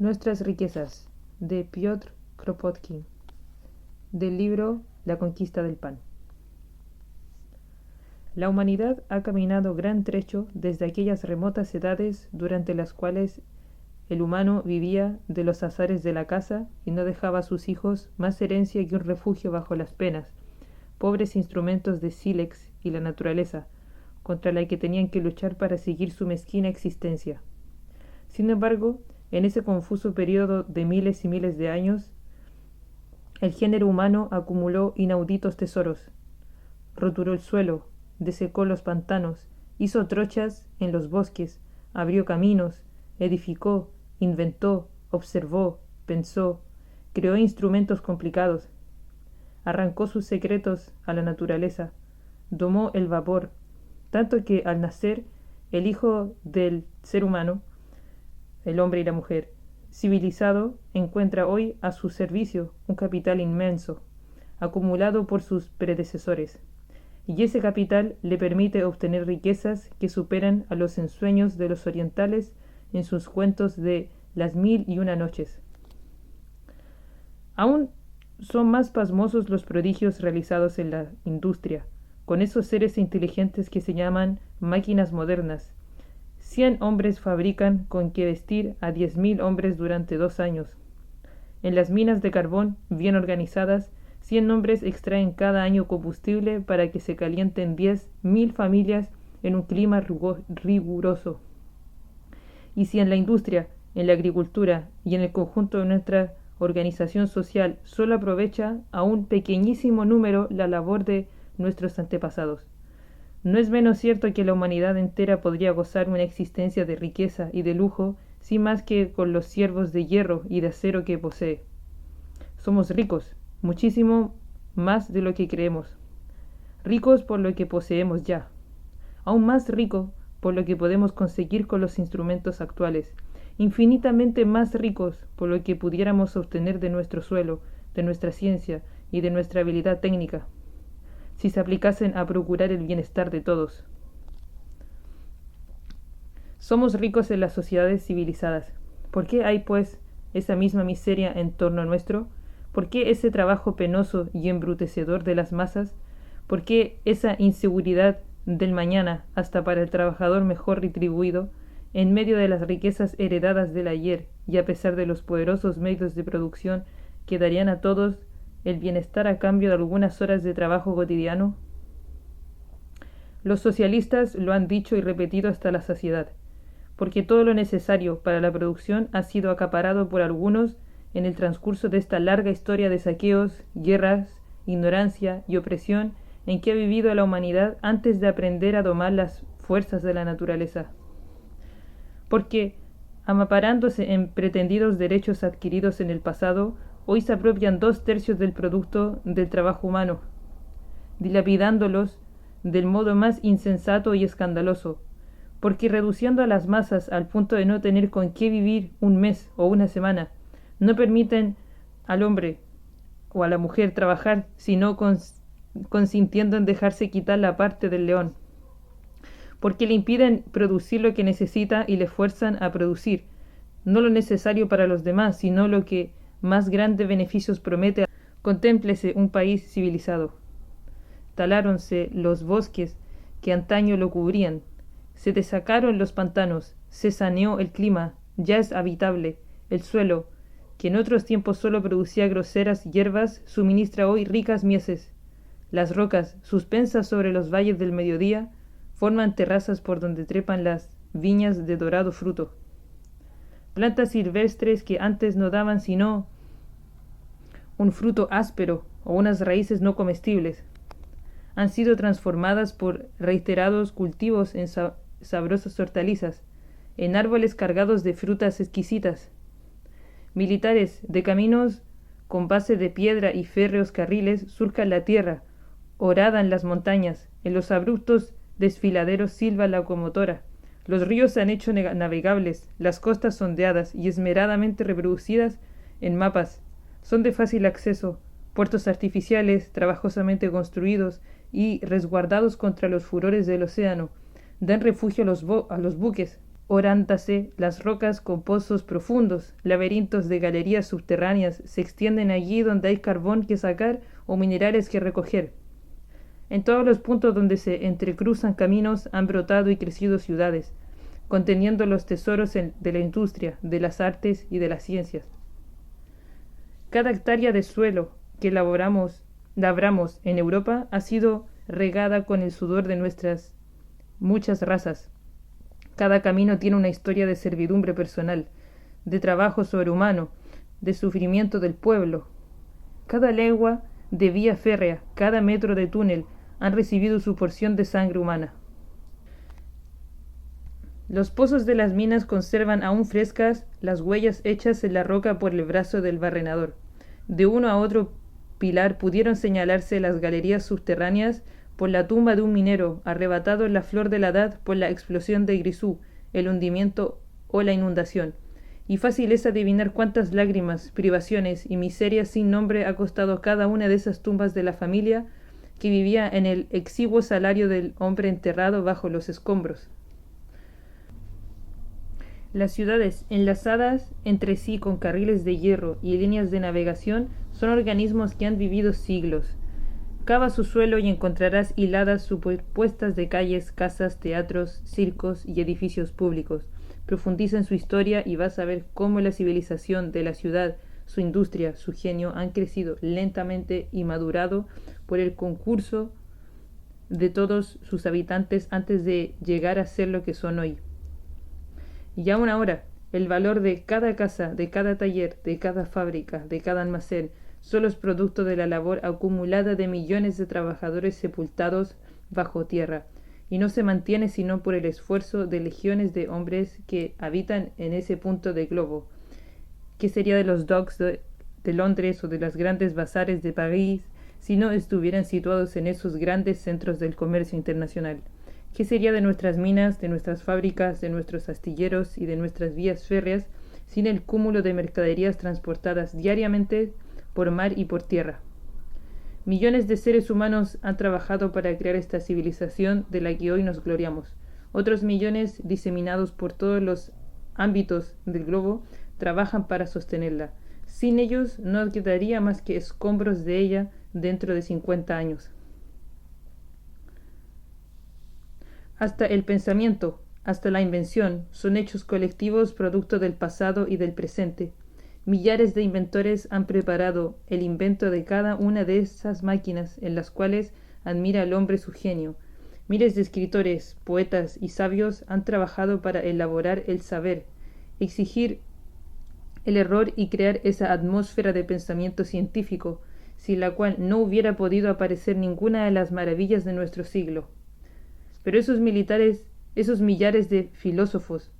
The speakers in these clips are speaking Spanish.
Nuestras riquezas, de Piotr Kropotkin, del libro La conquista del pan. La humanidad ha caminado gran trecho desde aquellas remotas edades durante las cuales el humano vivía de los azares de la caza y no dejaba a sus hijos más herencia que un refugio bajo las penas, pobres instrumentos de sílex y la naturaleza, contra la que tenían que luchar para seguir su mezquina existencia. Sin embargo, en ese confuso periodo de miles y miles de años, el género humano acumuló inauditos tesoros, roturó el suelo, desecó los pantanos, hizo trochas en los bosques, abrió caminos, edificó, inventó, observó, pensó, creó instrumentos complicados, arrancó sus secretos a la naturaleza, domó el vapor, tanto que al nacer el hijo del ser humano, el hombre y la mujer, civilizado, encuentra hoy a su servicio un capital inmenso, acumulado por sus predecesores, y ese capital le permite obtener riquezas que superan a los ensueños de los orientales en sus cuentos de las 1001 noches. Aún son más pasmosos los prodigios realizados en la industria, con esos seres inteligentes que se llaman máquinas modernas. 100 hombres fabrican con qué vestir a 10.000 hombres durante 2 años. En las minas de carbón, bien organizadas, 100 hombres extraen cada año combustible para que se calienten 10.000 familias en un clima riguroso. Y si en la industria, en la agricultura y en el conjunto de nuestra organización social solo aprovecha a un pequeñísimo número la labor de nuestros antepasados, no es menos cierto que la humanidad entera podría gozar una existencia de riqueza y de lujo sin más que con los siervos de hierro y de acero que posee. Somos ricos, muchísimo más de lo que creemos. Ricos por lo que poseemos ya. Aún más rico por lo que podemos conseguir con los instrumentos actuales. Infinitamente más ricos por lo que pudiéramos obtener de nuestro suelo, de nuestra ciencia y de nuestra habilidad técnica, si se aplicasen a procurar el bienestar de todos. Somos ricos en las sociedades civilizadas. ¿Por qué hay, pues, esa misma miseria en torno nuestro? ¿Por qué ese trabajo penoso y embrutecedor de las masas? ¿Por qué esa inseguridad del mañana hasta para el trabajador mejor retribuido, en medio de las riquezas heredadas del ayer y a pesar de los poderosos medios de producción que darían a todos el bienestar a cambio de algunas horas de trabajo cotidiano? Los socialistas lo han dicho y repetido hasta la saciedad, porque todo lo necesario para la producción ha sido acaparado por algunos en el transcurso de esta larga historia de saqueos, guerras, ignorancia y opresión en que ha vivido la humanidad antes de aprender a domar las fuerzas de la naturaleza. Porque, amaparándose en pretendidos derechos adquiridos en el pasado, hoy se apropian 2/3 del producto del trabajo humano, dilapidándolos del modo más insensato y escandaloso, porque reduciendo a las masas al punto de no tener con qué vivir un mes o una semana, no permiten al hombre o a la mujer trabajar, sino consintiendo en dejarse quitar la parte del león, porque le impiden producir lo que necesita y le fuerzan a producir, no lo necesario para los demás, sino lo que más grandes beneficios promete. Contémplese un país civilizado. Taláronse los bosques que antaño lo cubrían, se desacaron los pantanos, se saneó el clima, ya es habitable, el suelo, que en otros tiempos solo producía groseras hierbas, suministra hoy ricas mieses. Las rocas, suspensas sobre los valles del mediodía, forman terrazas por donde trepan las viñas de dorado fruto. Plantas silvestres que antes no daban sino un fruto áspero o unas raíces no comestibles, han sido transformadas por reiterados cultivos en sabrosas hortalizas, en árboles cargados de frutas exquisitas. Militares de caminos con base de piedra y férreos carriles surcan la tierra, horadan las montañas, en los abruptos desfiladeros silba la locomotora. Los ríos se han hecho navegables, las costas sondeadas y esmeradamente reproducidas en mapas. Son de fácil acceso, puertos artificiales, trabajosamente construidos y resguardados contra los furores del océano. Dan refugio a los buques, orándase las rocas con pozos profundos, laberintos de galerías subterráneas se extienden allí donde hay carbón que sacar o minerales que recoger. En todos los puntos donde se entrecruzan caminos han brotado y crecido ciudades, conteniendo los tesoros de la industria, de las artes y de las ciencias. Cada hectárea de suelo que labramos en Europa ha sido regada con el sudor de nuestras muchas razas. Cada camino tiene una historia de servidumbre personal, de trabajo sobrehumano, de sufrimiento del pueblo. Cada legua de vía férrea, cada metro de túnel han recibido su porción de sangre humana. Los pozos de las minas conservan aún frescas las huellas hechas en la roca por el brazo del barrenador. De uno a otro pilar pudieron señalarse las galerías subterráneas por la tumba de un minero, arrebatado en la flor de la edad por la explosión de Grisú, el hundimiento o la inundación. Y fácil es adivinar cuántas lágrimas, privaciones y miserias sin nombre ha costado cada una de esas tumbas de la familia que vivía en el exiguo salario del hombre enterrado bajo los escombros. Las ciudades, enlazadas entre sí con carriles de hierro y líneas de navegación, son organismos que han vivido siglos. Cava su suelo y encontrarás hiladas superpuestas de calles, casas, teatros, circos y edificios públicos. Profundiza en su historia y vas a ver cómo la civilización de la ciudad, su industria, su genio han crecido lentamente y madurado por el concurso de todos sus habitantes antes de llegar a ser lo que son hoy. Y aún ahora, el valor de cada casa, de cada taller, de cada fábrica, de cada almacén, solo es producto de la labor acumulada de millones de trabajadores sepultados bajo tierra, y no se mantiene sino por el esfuerzo de legiones de hombres que habitan en ese punto del globo. ¿Qué sería de los docks de Londres o de los grandes bazares de París si no estuvieran situados en esos grandes centros del comercio internacional? ¿Qué sería de nuestras minas, de nuestras fábricas, de nuestros astilleros y de nuestras vías férreas sin el cúmulo de mercaderías transportadas diariamente por mar y por tierra? Millones de seres humanos han trabajado para crear esta civilización de la que hoy nos gloriamos. Otros millones, diseminados por todos los ámbitos del globo, trabajan para sostenerla. Sin ellos no quedaría más que escombros de ella dentro de 50 años. Hasta el pensamiento, hasta la invención, son hechos colectivos producto del pasado y del presente. Millares de inventores han preparado el invento de cada una de esas máquinas en las cuales admira el hombre su genio. Miles de escritores, poetas y sabios han trabajado para elaborar el saber, exigir el error y crear esa atmósfera de pensamiento científico, sin la cual no hubiera podido aparecer ninguna de las maravillas de nuestro siglo. Pero esos millares de filósofos,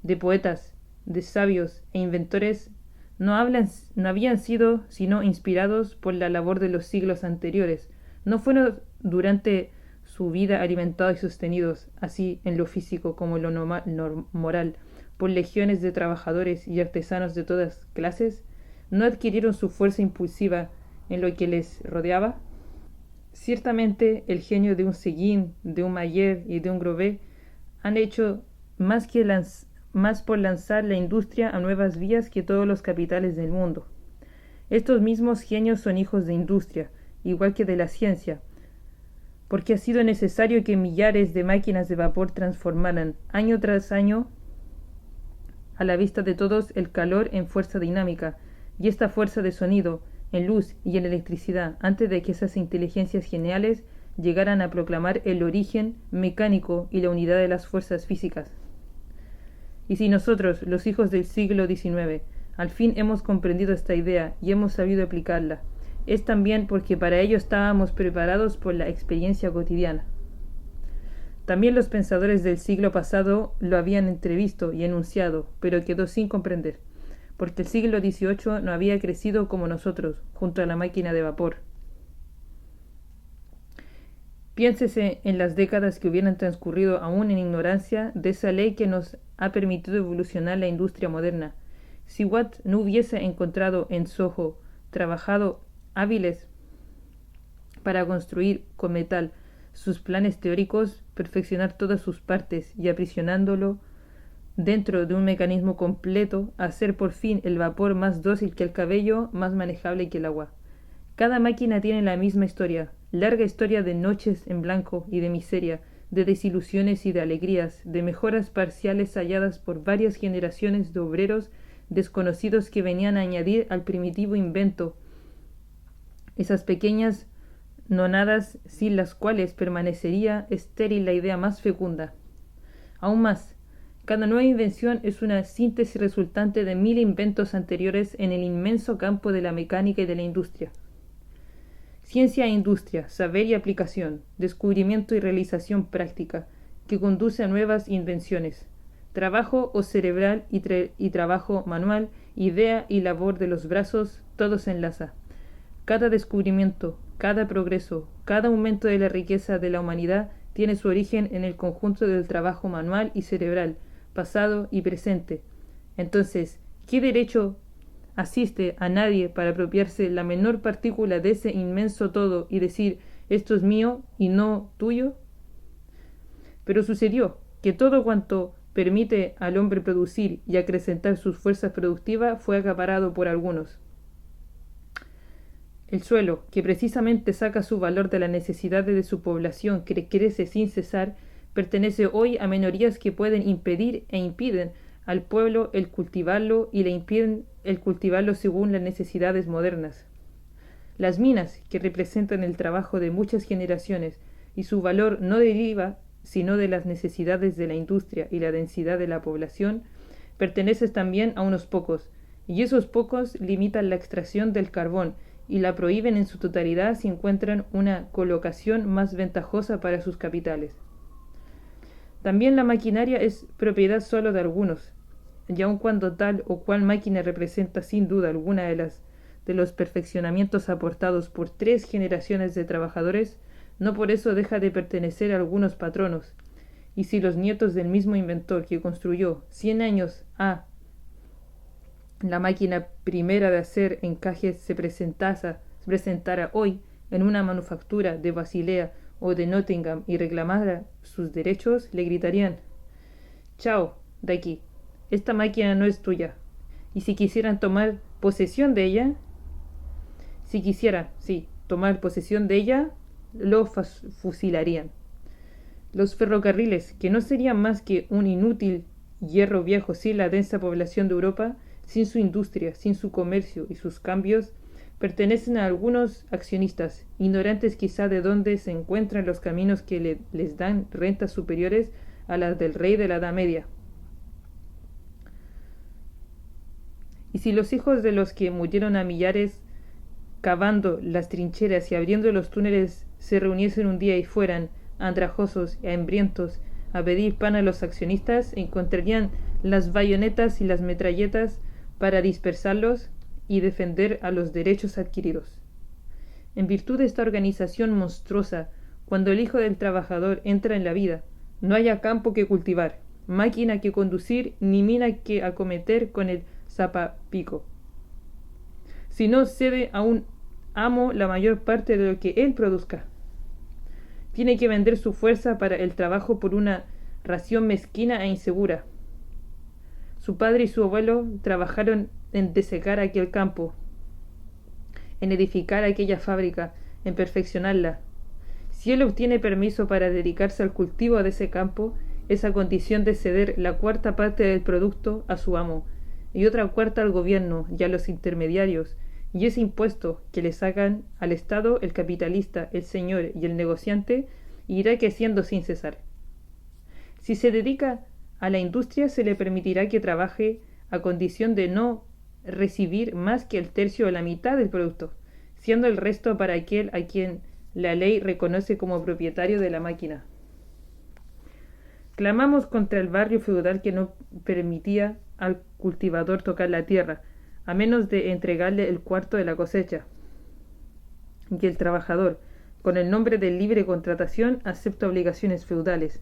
de poetas, de sabios e inventores no habían sido sino inspirados por la labor de los siglos anteriores. No fueron durante su vida alimentados y sostenidos, así en lo físico como en lo moral, por legiones de trabajadores y artesanos de todas clases. No adquirieron su fuerza impulsiva en lo que les rodeaba. Ciertamente el genio de un Seguin, de un Mayer y de un Grobet han hecho más por lanzar la industria a nuevas vías que todos los capitales del mundo. Estos mismos genios son hijos de industria, igual que de la ciencia, porque ha sido necesario que millares de máquinas de vapor transformaran año tras año a la vista de todos el calor en fuerza dinámica y esta fuerza de sonido en luz y en electricidad antes de que esas inteligencias geniales llegaran a proclamar el origen mecánico y la unidad de las fuerzas físicas. Y si nosotros, los hijos del siglo XIX, al fin hemos comprendido esta idea y hemos sabido aplicarla, es también porque para ello estábamos preparados por la experiencia cotidiana. También los pensadores del siglo pasado lo habían entrevisto y enunciado, pero quedó sin comprender, porque el siglo XVIII no había crecido como nosotros, junto a la máquina de vapor. Piénsese en las décadas que hubieran transcurrido aún en ignorancia de esa ley que nos ha permitido evolucionar la industria moderna. Si Watt no hubiese encontrado en Soho trabajado hábiles para construir con metal sus planes teóricos, perfeccionar todas sus partes y aprisionándolo dentro de un mecanismo completo, hacer por fin el vapor más dócil que el cabello, más manejable que el agua. Cada máquina tiene la misma historia, larga historia de noches en blanco y de miseria, de desilusiones y de alegrías, de mejoras parciales halladas por varias generaciones de obreros desconocidos que venían a añadir al primitivo invento esas pequeñas nonadas sin las cuales permanecería estéril la idea más fecunda. Aún más, cada nueva invención es una síntesis resultante de 1000 inventos anteriores en el inmenso campo de la mecánica y de la industria. Ciencia e industria, saber y aplicación, descubrimiento y realización práctica, que conduce a nuevas invenciones. Trabajo o cerebral y trabajo manual, idea y labor de los brazos, todo se enlaza. Cada descubrimiento, cada progreso, cada aumento de la riqueza de la humanidad tiene su origen en el conjunto del trabajo manual y cerebral, pasado y presente. Entonces, ¿qué derecho asiste a nadie para apropiarse la menor partícula de ese inmenso todo y decir esto es mío y no tuyo? Pero sucedió que todo cuanto permite al hombre producir y acrecentar sus fuerzas productivas fue acaparado por algunos. El suelo, que precisamente saca su valor de las necesidades de su población que crece sin cesar, pertenece hoy a minorías que pueden impedir e impiden al pueblo el cultivarlo y le impiden el cultivarlo según las necesidades modernas. Las minas, que representan el trabajo de muchas generaciones y su valor no deriva sino de las necesidades de la industria y la densidad de la población, pertenecen también a unos pocos, y esos pocos limitan la extracción del carbón y la prohíben en su totalidad si encuentran una colocación más ventajosa para sus capitales. También la maquinaria es propiedad solo de algunos, y aun cuando tal o cual máquina representa sin duda alguna de los perfeccionamientos aportados por 3 generaciones de trabajadores, no por eso deja de pertenecer a algunos patronos, y si los nietos del mismo inventor que construyó 100 años a la máquina primera de hacer encajes se presentara hoy en una manufactura de Basilea o de Nottingham y reclamara sus derechos, le gritarían: «Chao, de aquí, esta máquina no es tuya». Y si quisieran tomar posesión de ella, tomar posesión de ella, lo fusilarían. Los ferrocarriles, que no serían más que un inútil hierro viejo sin la densa población de Europa, sin su industria, sin su comercio y sus cambios, pertenecen a algunos accionistas, ignorantes quizá de dónde se encuentran los caminos que les dan rentas superiores a las del rey de la Edad Media. Y si los hijos de los que murieron a millares cavando las trincheras y abriendo los túneles se reuniesen un día y fueran, andrajosos y hambrientos, a pedir pan a los accionistas, encontrarían las bayonetas y las metralletas para dispersarlos y defender a los derechos adquiridos. En virtud de esta organización monstruosa, cuando el hijo del trabajador entra en la vida, no haya campo que cultivar, máquina que conducir, ni mina que acometer con el zapapico, sino cede a un amo la mayor parte de lo que él produzca. Tiene que vender su fuerza para el trabajo por una ración mezquina e insegura. Su padre y su abuelo trabajaron en desecar aquel campo, en edificar aquella fábrica, en perfeccionarla. Si él obtiene permiso para dedicarse al cultivo de ese campo, es a condición de ceder la 4ª parte del producto a su amo, y otra 4ª al gobierno y a los intermediarios, y ese impuesto que le sacan al Estado, el capitalista, el señor y el negociante, irá creciendo sin cesar. Si se dedica a la industria, se le permitirá que trabaje a condición de no recibir más que el tercio o la mitad del producto, siendo el resto para aquel a quien la ley reconoce como propietario de la máquina. Clamamos contra el barrio feudal que no permitía al cultivador tocar la tierra, a menos de entregarle el 1/4 de la cosecha, y el trabajador, con el nombre de libre contratación, acepta obligaciones feudales,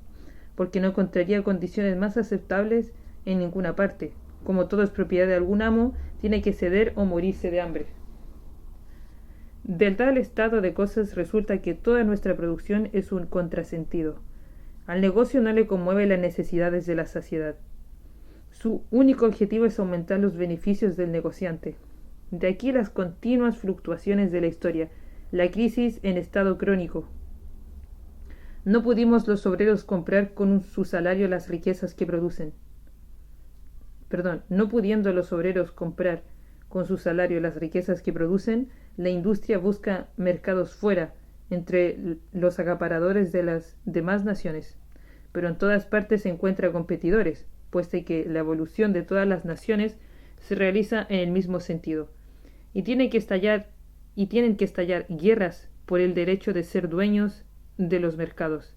porque no encontraría condiciones más aceptables en ninguna parte. Como todo es propiedad de algún amo, tiene que ceder o morirse de hambre. Del tal estado de cosas resulta que toda nuestra producción es un contrasentido. Al negocio no le conmueve las necesidades de la saciedad. Su único objetivo es aumentar los beneficios del negociante. De aquí las continuas fluctuaciones de la historia, la crisis en estado crónico. No pudimos los obreros comprar con su salario las riquezas que producen. No pudiendo los obreros comprar con su salario las riquezas que producen, la industria busca mercados fuera, entre los acaparadores de las demás naciones. Pero en todas partes se encuentra competidores, puesto que la evolución de todas las naciones se realiza en el mismo sentido. Y tienen que estallar guerras por el derecho de ser dueños de los mercados,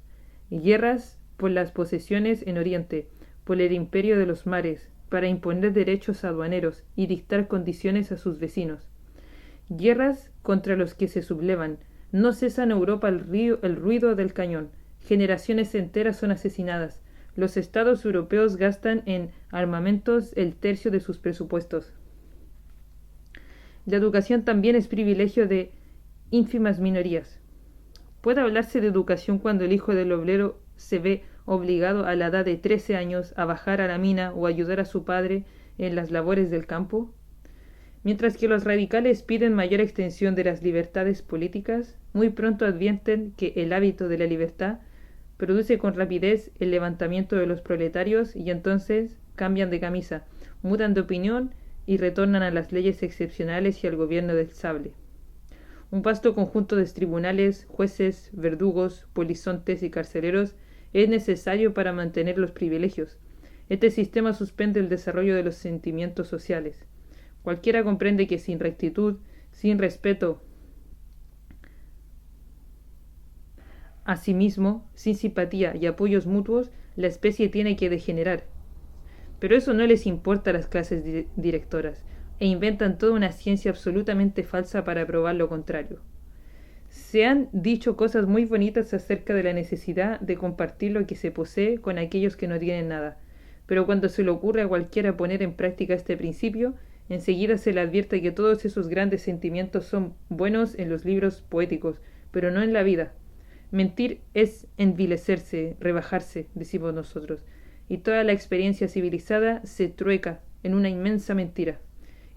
guerras por las posesiones en Oriente, por el imperio de los mares, para imponer derechos aduaneros y dictar condiciones a sus vecinos. Guerras contra los que se sublevan. No cesa en Europa el ruido del cañón. Generaciones enteras son asesinadas. Los estados europeos gastan en armamentos el tercio de sus presupuestos. La educación también es privilegio de ínfimas minorías. ¿Puede hablarse de educación cuando el hijo del obrero se ve obligado a la edad de 13 años a bajar a la mina o ayudar a su padre en las labores del campo? Mientras que los radicales piden mayor extensión de las libertades políticas, muy pronto advierten que el hábito de la libertad produce con rapidez el levantamiento de los proletarios y entonces cambian de camisa, mudan de opinión y retornan a las leyes excepcionales y al gobierno del sable. Un vasto conjunto de tribunales, jueces, verdugos, polizontes y carceleros es necesario para mantener los privilegios. Este sistema suspende el desarrollo de los sentimientos sociales. Cualquiera comprende que sin rectitud, sin respeto a sí mismo, sin simpatía y apoyos mutuos, la especie tiene que degenerar. Pero eso no les importa a las clases directoras, e inventan toda una ciencia absolutamente falsa para probar lo contrario. Se han dicho cosas muy bonitas acerca de la necesidad de compartir lo que se posee con aquellos que no tienen nada, pero cuando se le ocurre a cualquiera poner en práctica este principio, enseguida se le advierte que todos esos grandes sentimientos son buenos en los libros poéticos, pero no en la vida. Mentir es envilecerse, rebajarse, decimos nosotros, y toda la experiencia civilizada se trueca en una inmensa mentira,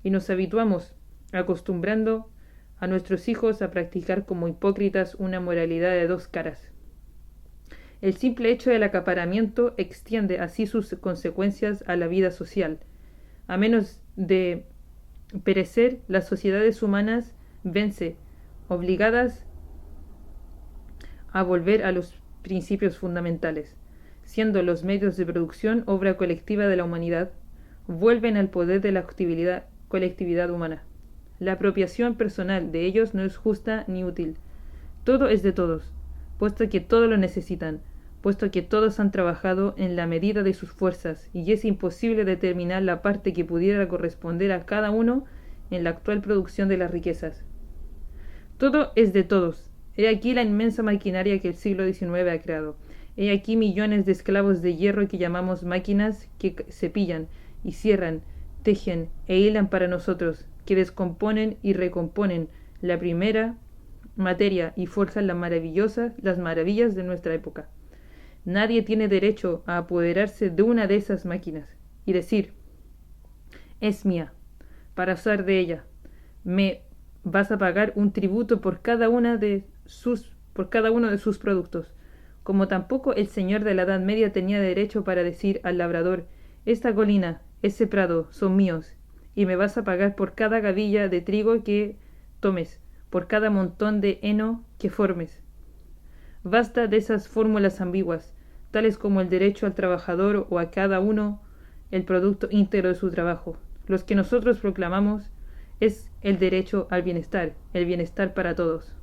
y nos habituamos, acostumbrando a nuestros hijos a practicar como hipócritas una moralidad de dos caras. El simple hecho del acaparamiento extiende así sus consecuencias a la vida social. A menos de perecer, las sociedades humanas vense, obligadas a volver a los principios fundamentales. Siendo los medios de producción obra colectiva de la humanidad, vuelven al poder de la colectividad humana. La apropiación personal de ellos no es justa ni útil. Todo es de todos, puesto que todos lo necesitan, puesto que todos han trabajado en la medida de sus fuerzas, y es imposible determinar la parte que pudiera corresponder a cada uno en la actual producción de las riquezas. Todo es de todos. He aquí la inmensa maquinaria que el siglo XIX ha creado. He aquí millones de esclavos de hierro que llamamos máquinas que cepillan y cierran, tejen e hilan para nosotros, que descomponen y recomponen la primera materia y forjan las maravillas de nuestra época. Nadie tiene derecho a apoderarse de una de esas máquinas y decir, es mía, para usar de ella. Me vas a pagar un tributo por cada uno de sus productos. Como tampoco el señor de la Edad Media tenía derecho para decir al labrador, esta colina, ese prado son míos, y me vas a pagar por cada gavilla de trigo que tomes, por cada montón de heno que formes. Basta de esas fórmulas ambiguas, tales como el derecho al trabajador o a cada uno el producto íntegro de su trabajo. Los que nosotros proclamamos es el derecho al bienestar, el bienestar para todos.